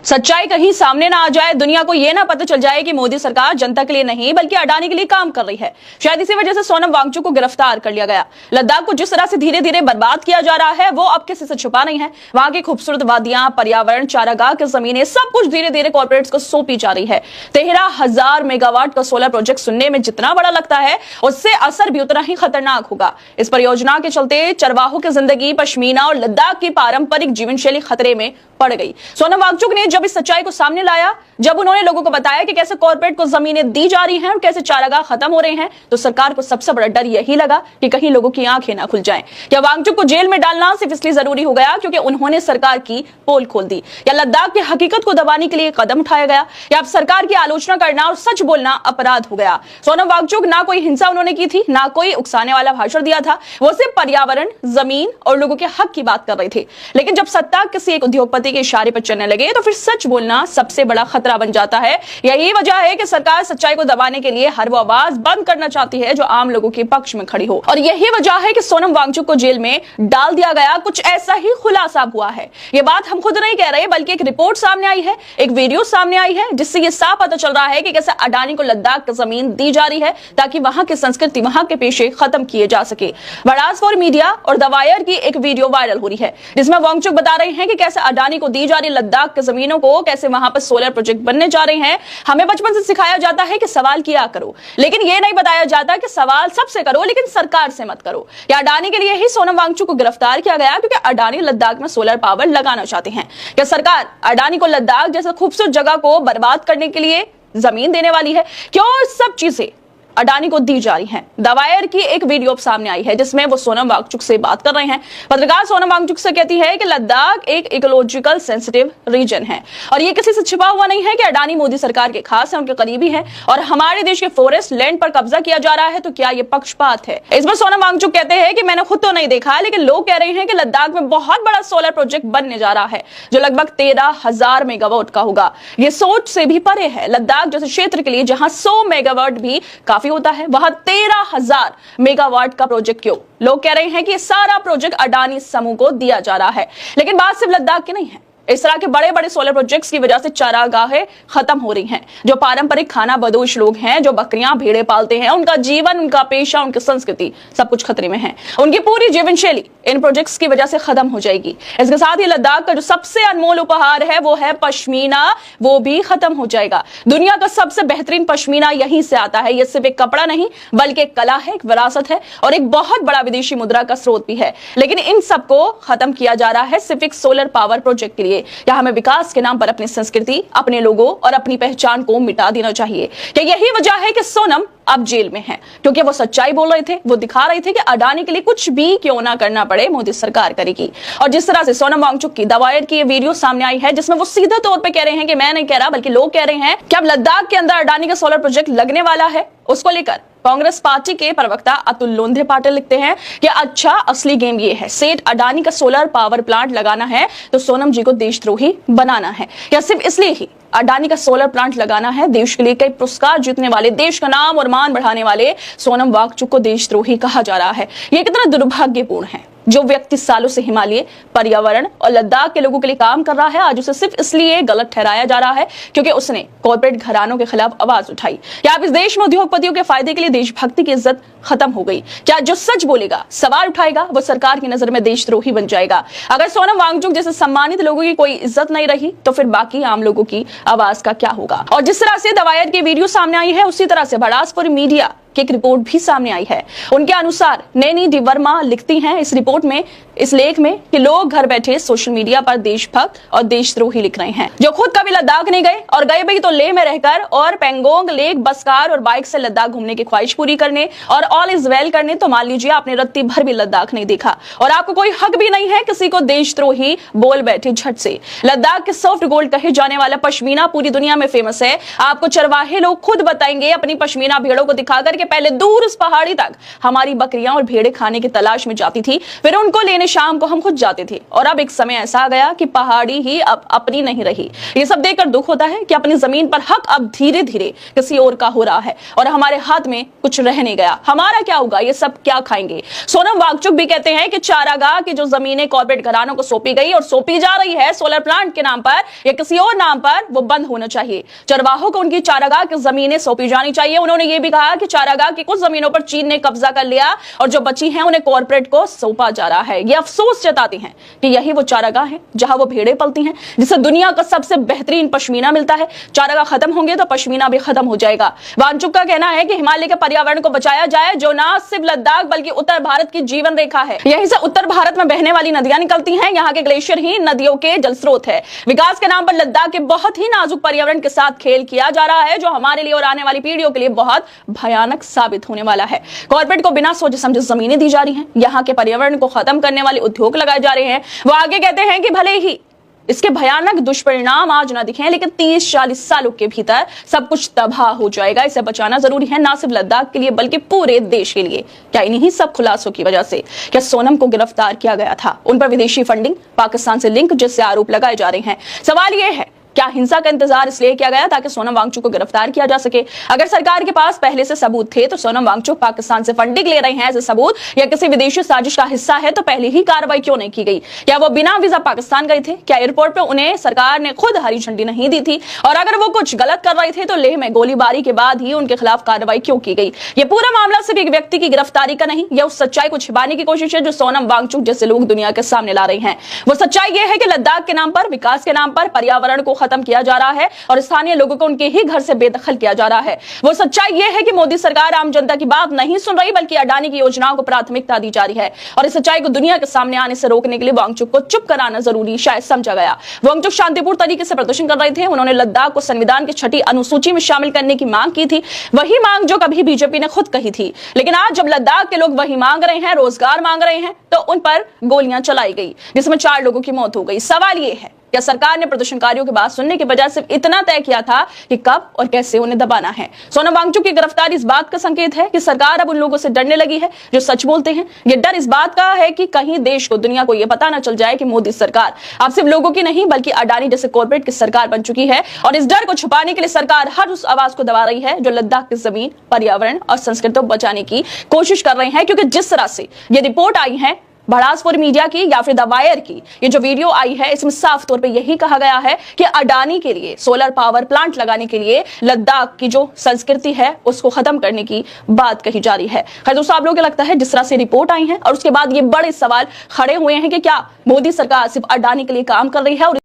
सच्चाई कहीं सामने ना आ जाए, दुनिया को यह ना पता चल जाए कि मोदी सरकार जनता के लिए नहीं बल्कि अडानी के लिए काम कर रही है। शायद इसी वजह से सोनम वांगचुक को गिरफ्तार कर लिया गया। लद्दाख को जिस तरह से धीरे धीरे बर्बाद किया जा रहा है वो अब किसी से छुपा नहीं है। वहां की खूबसूरत वादियां, पर्यावरण, चारागाह की जमीनें, सब कुछ धीरे धीरे कॉर्पोरेट्स को सौंपी जा रही है। 13,000 मेगावाट का सोलर प्रोजेक्ट सुनने में जितना बड़ा लगता है उससे असर भी उतना ही खतरनाक होगा। इस परियोजना के चलते चरवाहों की जिंदगी, पश्मीना और लद्दाख की पारंपरिक जीवन शैली खतरे में पड़ गई। सोनम वांगचुक ने जब इस सच्चाई को सामने लाया, जब उन्होंने लोगों को बताया कि कैसे कॉर्पोरेट को जमीनें दी जा रही हैं और कैसे चारागाह खत्म हो रहे हैं, तो सरकार को सबसे बड़ा डर यही लगा कि कहीं लोगों की आंखें ना खुल जाएं। क्या वांगचुक को जेल में डालना सिर्फ इसलिए जरूरी हो गया क्योंकि उन्होंने सरकार की पोल खोल दी, या लद्दाख की हकीकत को दबाने के लिए कदम उठाया गया, या अब सरकार की आलोचना करना और सच बोलना अपराध हो गया? सोनम वांगचुक ना कोई हिंसा उन्होंने की थी, ना कोई उकसाने वाला भाषण दिया था। वो सिर्फ पर्यावरण, जमीन और लोगों के हक की बात कर रहे थे। लेकिन जब सत्ता किसी एक उद्योगपति के इशारे पर चलने लगे तो फिर सच बोलना सबसे बड़ा खतरा बन जाता है। यही वजह है कि सरकार सच्चाई को दबाने के लिए हर वो आवाज बंद करना चाहती है जो आम लोगों के पक्ष में खड़ी हो। और यही वजह है कि सोनम वांगचुक को जेल में डाल दिया गया। कुछ ऐसा ही खुलासा हुआ है। ये बात हम खुद नहीं कह रहे, बल्कि एक रिपोर्ट सामने आई है, एक वीडियो सामने आई है, जिससे ये साफ पता चल रहा है कि कैसे अडानी को लद्दाख की जमीन दी जा रही है ताकि वहां की संस्कृति, वहां के पेशे खत्म किए जा सके। बड़ास फॉर मीडिया और द वायर की एक वीडियो वायरल हो रही है जिसमें वांगचुक बता रहे हैं कि कैसे अडानी को दी जा रही लद्दाख के जमीनों को, कैसे वहां पर सोलर प्रोजेक्ट बनने जा रहे हैं। हमें बचपन से सिखाया जाता है कि सवाल किया करो, लेकिन यह नहीं बताया जाता कि सवाल सबसे करो लेकिन सरकार से मत करो। या अडानी के लिए ही सोनम वांगचुक को गिरफ्तार किया गया क्योंकि अडानी लद्दाख में सोलर पावर लगाना चाहते हैं। क्या सरकार अडानी को लद्दाख जैसे खूबसूरत जगह को बर्बाद करने के लिए जमीन देने वाली है? क्यों सब चीजें अडानी को दी जा रही हैं? द वायर की एक वीडियो सामने आई है जिसमें वो सोनम वांगचुक से बात कर रहे हैं। पत्रकार सोनम वांगचुक से कहती है कि लद्दाख एक इकोलॉजिकल सेंसिटिव रीजन है और ये किसी से छिपा हुआ नहीं है कि अडानी मोदी सरकार के खास है, उनके करीबी है और हमारे देश के फॉरेस्ट लैंड पर कब्जा किया जा रहा है। तो क्या ये पक्षपात है? इस पर सोनम वांगचुक कहते हैं कि मैंने खुद तो नहीं देखा, लेकिन लोग कह रहे हैं कि लद्दाख में बहुत बड़ा सोलर प्रोजेक्ट बनने जा रहा है जो लगभग 13,000 मेगावाट का होगा। ये सोच से भी परे है। लद्दाख जैसे क्षेत्र के लिए जहां 100 मेगावाट भी काफी होता है, वहां 13,000 मेगावाट का प्रोजेक्ट क्यों? लोग कह रहे हैं कि सारा प्रोजेक्ट अडानी समूह को दिया जा रहा है। लेकिन बात सिर्फ लद्दाख की नहीं है। इस तरह के बड़े बड़े सोलर प्रोजेक्ट्स की वजह से चारागाहें खत्म हो रही हैं। जो पारंपरिक खाना बदोश लोग हैं, जो बकरियां भेड़े पालते हैं, उनका जीवन, उनका पेशा, उनकी संस्कृति सब कुछ खतरे में है। उनकी पूरी जीवन शैली इन प्रोजेक्ट्स की वजह से खत्म हो जाएगी। इसके साथ ही लद्दाख का जो सबसे अनमोल उपहार है वो है पश्मीना, वो भी खत्म हो जाएगा। दुनिया का सबसे बेहतरीन पश्मीना यहीं से आता है। यह सिर्फ एक कपड़ा नहीं बल्कि एक कला है, एक विरासत है और एक बहुत बड़ा विदेशी मुद्रा का स्रोत भी है। लेकिन इन सबको खत्म किया जा रहा है सिर्फ एक सोलर पावर प्रोजेक्ट के लिए। या हमें विकास के नाम पर अपनी संस्कृति, अपने लोगों और अपनी पहचान को मिटा देना चाहिए? क्या यही वजह है कि सोनम अब जेल में हैं? क्योंकि वो सच्चाई बोल रहे थे, वो दिखा रहे थे कि अडानी के लिए कुछ भी क्यों ना करना पड़े, मोदी सरकार करेगी। और जिस तरह से सोनम वांगचुक की द वायर की ये वीडियो सामने आई है जिसमें वो सीधे तौर पे कह रहे हैं कि मैं नहीं कह रहा बल्कि लोग कह रहे हैं कि अब लद्दाख के अंदर अडानी का सोलर प्रोजेक्ट लगने वाला है, उसको लेकर कांग्रेस पार्टी के प्रवक्ता अतुल लोंधे पाटिल लिखते हैं कि अच्छा, असली गेम ये है, सेठ अडानी का सोलर पावर प्लांट लगाना है तो सोनम जी को देशद्रोही बनाना है। या सिर्फ इसलिए ही अडानी का सोलर प्लांट लगाना है? देश के लिए कई पुरस्कार जीतने वाले, देश का नाम और मान बढ़ाने वाले सोनम वांगचुक को देशद्रोही कहा जा रहा है। यह कितना दुर्भाग्यपूर्ण है। जो व्यक्ति सालों से हिमालय, पर्यावरण और लद्दाख के लोगों के लिए काम कर रहा है, आज उसे सिर्फ इसलिए गलत ठहराया जा रहा है क्योंकि उसने कॉर्पोरेट घरानों के खिलाफ आवाज उठाई। क्या अब इस देश में उद्योगपतियों के फायदे के लिए देशभक्ति की इज्जत खत्म हो गई? क्या जो सच बोलेगा, सवाल उठाएगा, वो सरकार की नजर में देशद्रोही बन जाएगा? अगर सोनम वांगचुक जैसे सम्मानित लोगों की कोई इज्जत नहीं रही तो फिर बाकी आम लोगों की आवाज का क्या होगा? और जिस तरह से द वायर की वीडियो सामने आई है उसी तरह से बड़ास फॉर मीडिया की एक रिपोर्ट भी सामने आई है। उनके अनुसार नैनी डी वर्मा लिखती हैं इस रिपोर्ट में, इस लेख में, कि लोग घर बैठे सोशल मीडिया पर देशभक्त और देशद्रोही लिख रहे हैं जो खुद कभी लद्दाख नहीं गए और गए भी तो लेह में रहकर और पेंगोंग लेक बस कार और बाइक से लद्दाख घूमने की ख्वाहिश पूरी करने और ऑल इज वेल करने। तो मान लीजिए आपने रत्ती भर भी लद्दाख नहीं देखा और आपको कोई हक भी नहीं है किसी को देशद्रोही बोल बैठे झट से। लद्दाख के सॉफ्ट गोल्ड कहे जाने वाला पश्मीना पूरी दुनिया में फेमस है। आपको चरवाहे लोग खुद बताएंगे अपनी पश्मीना भेड़ों को दिखाकर के पहले दूर उस पहाड़ी तक हमारी बकरियां और भेड़े खाने की तलाश में जाती थी, फिर उनको लेने शाम को हम खुद जाते थे और अब एक समय ऐसा आ गया कि पहाड़ी ही अब अपनी नहीं रही। ये सब देखकर दुख होता है कि अपनी जमीन पर हक अब धीरे धीरे किसी और का हो रहा है और हमारे हाथ में कुछ रह नहीं गया। हमारा क्या होगा, ये सब क्या खाएंगे। सोनम वांगचुक भी कहते हैं कि चारागाह की जो जमीनें कॉर्पोरेट घरानों को सौंपी गई और सौंपी जा रही है सोलर प्लांट के नाम पर या किसी और नाम पर, वो बंद होना चाहिए। चरवाहों को उनकी चारागाह की जमीनें सौंपी जानी चाहिए। उन्होंने ये भी कहा कि चारागाह की कुछ जमीनों पर चीन ने कब्जा कर लिया और जो बची हैं उन्हें कॉर्पोरेट को सौंपा जा रहा है। ये अफसोस जताते हैं कि यही वो चारागाह है जहां वो भेड़ें पलती हैं, जिससे दुनिया का सबसे बेहतरीन पश्मीना मिलता है। चारागाह खत्म होंगे तो पश्मीना भी खत्म हो जाएगा। वांगचुक का कहना है कि हिमालय के पर्यावरण को बचाया जाए, जो न सिर्फ लद्दाख बल्कि उत्तर भारत की जीवन रेखा है। यहीं से उत्तर भारत में बहने वाली नदियां निकलती हैं। यहाँ के ग्लेशियर ही नदियों के जल स्रोत है। विकास के नाम पर लद्दाख के बहुत ही नाजुक पर्यावरण के साथ खेल किया जा रहा है, जो हमारे लिए और आने वाली पीढ़ियों के लिए बहुत भयानक साबित होने वाला है। कॉर्पोरेट को बिना सोचे समझे जमीनें दी जा रही हैं। यहाँ के पर्यावरण को खत्म करने वाले उद्योग लगाए जा रहे हैं। वो आगे कहते हैं कि भले ही इसके भयानक दुष्परिणाम आज ना दिखें, लेकिन 30-40 सालों के भीतर सब कुछ तबाह हो जाएगा। इसे बचाना जरूरी है, ना सिर्फ लद्दाख के लिए बल्कि पूरे देश के लिए। क्या इन्हीं सब खुलासों की वजह से क्या सोनम को गिरफ्तार किया गया था? उन पर विदेशी फंडिंग, पाकिस्तान से लिंक जैसे आरोप लगाए जा रहे हैं। सवाल यह है, क्या हिंसा का इंतजार इसलिए किया गया ताकि सोनम वांगचुक को गिरफ्तार किया जा सके? अगर सरकार के पास पहले से सबूत थे तो सोनम वांगचुक पाकिस्तान से फंडिंग ले रहे हैं ऐसे सबूत या किसी विदेशी साजिश का हिस्सा है तो पहले ही कार्रवाई क्यों नहीं की गई? क्या वो बिना वीजा पाकिस्तान गए थे? क्या एयरपोर्ट पर उन्हें सरकार ने खुद हरी झंडी नहीं दी थी? और अगर वो कुछ गलत कर रहे थे तो लेह में गोलीबारी के बाद ही उनके खिलाफ कार्रवाई क्यों की गई? ये पूरा मामला सिर्फ एक व्यक्ति की गिरफ्तारी का नहीं, यह उस सच्चाई को छिपाने की कोशिश है जो सोनम वांगचुक जैसे लोग दुनिया के सामने ला रहे हैं। वो सच्चाई ये है कि लद्दाख के नाम पर, विकास के नाम पर पर्यावरण को खत्म किया जा रहा है और स्थानीय लोगों को उनके ही घर से बेदखल किया जा रहा है। वो सच्चाई यह है कि मोदी सरकार आम जनता की बात नहीं सुन रही बल्कि अडानी की योजनाओं को प्राथमिकता दी जा रही है और इस सच्चाई को दुनिया के सामने आने से रोकने के लिए वांगचुक को चुप कराना जरूरी शायद समझा गया। वांगचुक शांतिपूर्ण तरीके से प्रदर्शन कर रहे थे। उन्होंने लद्दाख को संविधान की 6ठी अनुसूची में शामिल करने की मांग की थी, वही मांग जो कभी बीजेपी ने खुद कही थी। लेकिन आज जब लद्दाख के लोग वही मांग रहे हैं, रोजगार मांग रहे हैं, तो उन पर गोलियां चलाई गई जिसमें 4 लोगों की मौत हो गई। सवाल यह है, क्या सरकार ने प्रदर्शनकारियों की बात सुनने के बजाय सिर्फ इतना तय किया था कि कब और कैसे उन्हें दबाना है? सोनम वांगचुक की गिरफ्तारी इस बात का संकेत है कि सरकार अब उन लोगों से डरने लगी है जो सच बोलते हैं। ये डर इस बात का है कि कहीं देश को, दुनिया को यह पता ना चल जाए कि मोदी सरकार अब सिर्फ लोगों की नहीं बल्कि अडानी जैसे कॉर्पोरेट की सरकार बन चुकी है। और इस डर को छुपाने के लिए सरकार हर उस आवाज को दबा रही है जो लद्दाख की जमीन, पर्यावरण और संस्कृति को बचाने की कोशिश कर रहे हैं। क्योंकि जिस तरह से ये रिपोर्ट आई है भड़ासपुर मीडिया की या फिर द वायर की, ये जो वीडियो आई है इसमें साफ तौर पे यही कहा गया है कि अडानी के लिए सोलर पावर प्लांट लगाने के लिए लद्दाख की जो संस्कृति है उसको खत्म करने की बात कही जा रही है। खैर दोस्तों, आप लोगों को लगता है जिस तरह से रिपोर्ट आई है और उसके बाद ये बड़े सवाल खड़े हुए हैं कि क्या मोदी सरकार सिर्फ अडानी के लिए काम कर रही है और